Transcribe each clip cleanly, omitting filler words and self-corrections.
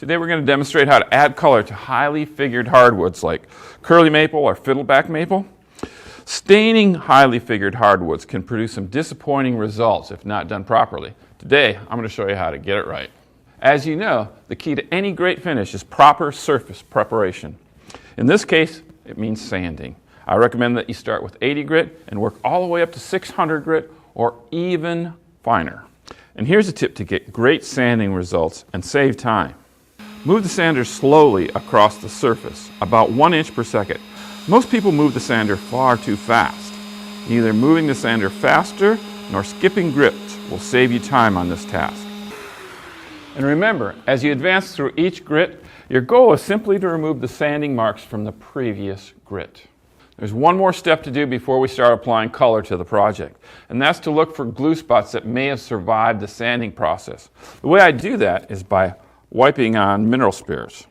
Today we're going to demonstrate how to add color to highly figured hardwoods like curly maple or fiddleback maple. Staining highly figured hardwoods can produce some disappointing results if not done properly. Today I'm going to show you how to get it right. As you know, the key to any great finish is proper surface preparation. In this case, it means sanding. I recommend that you start with 80 grit and work all the way up to 600 grit or even finer. And here's a tip to get great sanding results and save time. Move the sander slowly across the surface, about 1 inch per second. Most people move the sander far too fast. Neither moving the sander faster nor skipping grips will save you time on this task. And remember, as you advance through each grit, your goal is simply to remove the sanding marks from the previous grit. There's one more step to do before we start applying color to the project, and that's to look for glue spots that may have survived the sanding process. The way I do that is by wiping on mineral spirits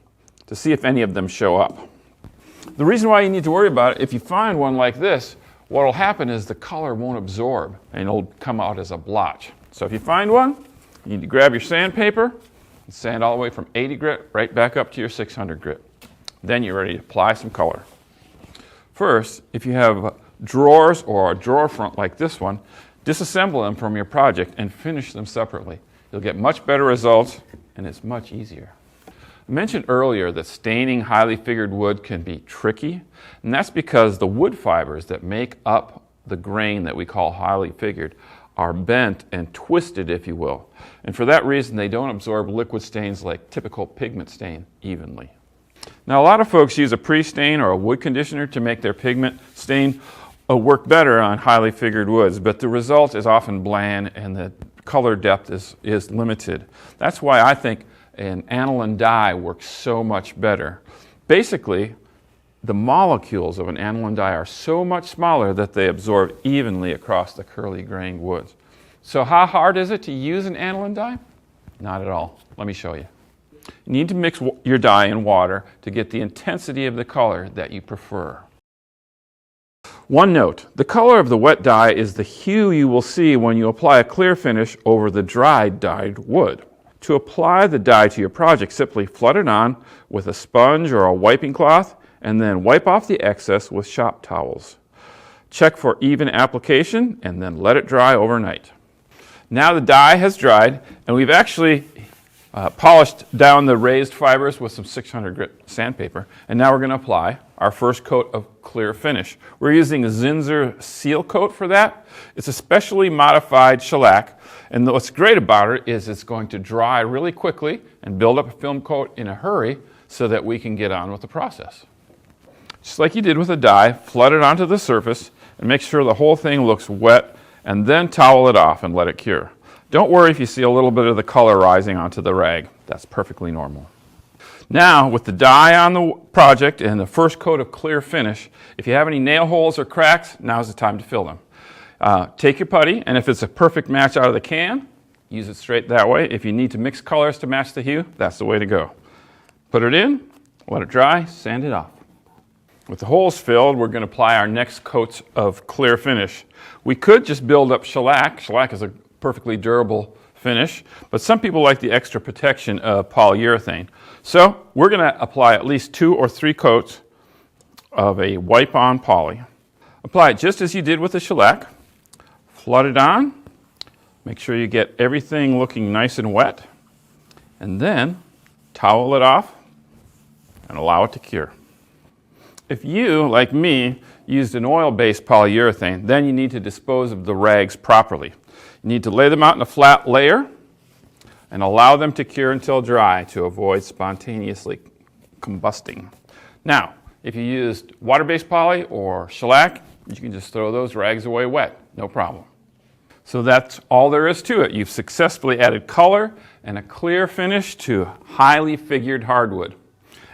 to see if any of them show up. The reason why you need to worry about it, if you find one like this, what will happen is the color won't absorb and it'll come out as a blotch. So if you find one, you need to grab your sandpaper and sand all the way from 80 grit right back up to your 600 grit. Then you're ready to apply some color. First, if you have drawers or a drawer front like this one, disassemble them from your project and finish them separately. You'll get much better results and it's much easier. I mentioned earlier that staining highly figured wood can be tricky, and that's because the wood fibers that make up the grain that we call highly figured are bent and twisted, if you will. And for that reason, they don't absorb liquid stains like typical pigment stain evenly. Now, a lot of folks use a pre-stain or a wood conditioner to make their pigment stain work better on highly figured woods, but the result is often bland and the color depth is limited. That's why I think an aniline dye works so much better. Basically, the molecules of an aniline dye are so much smaller that they absorb evenly across the curly grained woods. So how hard is it to use an aniline dye? Not at all. Let me show you. You need to mix your dye in water to get the intensity of the color that you prefer. One note, the color of the wet dye is the hue you will see when you apply a clear finish over the dried dyed wood. To apply the dye to your project, simply flood it on with a sponge or a wiping cloth and then wipe off the excess with shop towels. Check for even application and then let it dry overnight. Now the dye has dried and we've actually polished down the raised fibers with some 600 grit sandpaper, and now we're going to apply our first coat of clear finish. We're using a Zinsser Sealcoat for that. It's a specially modified shellac, and what's great about it is it's going to dry really quickly and build up a film coat in a hurry so that we can get on with the process. Just like you did with the dye, flood it onto the surface and make sure the whole thing looks wet, and then towel it off and let it cure. Don't worry if you see a little bit of the color rising onto the rag. That's perfectly normal. Now, with the dye on the project and the first coat of clear finish, if you have any nail holes or cracks, now's the time to fill them. Take your putty, and if it's a perfect match out of the can, use it straight that way. If you need to mix colors to match the hue, that's the way to go. Put it in, let it dry, sand it off. With the holes filled, we're going to apply our next coats of clear finish. We could just build up shellac. Shellac is a perfectly durable finish, but some people like the extra protection of polyurethane. So we're going to apply at least 2 or 3 coats of a wipe-on poly. Apply it just as you did with the shellac. Flood it on. Make sure you get everything looking nice and wet. And then towel it off and allow it to cure. If you, like me, used an oil-based polyurethane, then you need to dispose of the rags properly. You need to lay them out in a flat layer and allow them to cure until dry to avoid spontaneously combusting. Now, if you used water-based poly or shellac, you can just throw those rags away wet, no problem. So that's all there is to it. You've successfully added color and a clear finish to highly figured hardwood.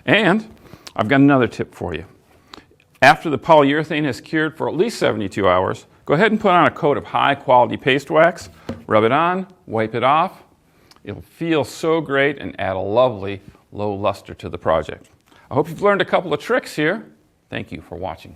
And I've got another tip for you. After the polyurethane has cured for at least 72 hours, go ahead and put on a coat of high-quality paste wax, rub it on, wipe it off. It'll feel so great and add a lovely low luster to the project. I hope you've learned a couple of tricks here. Thank you for watching.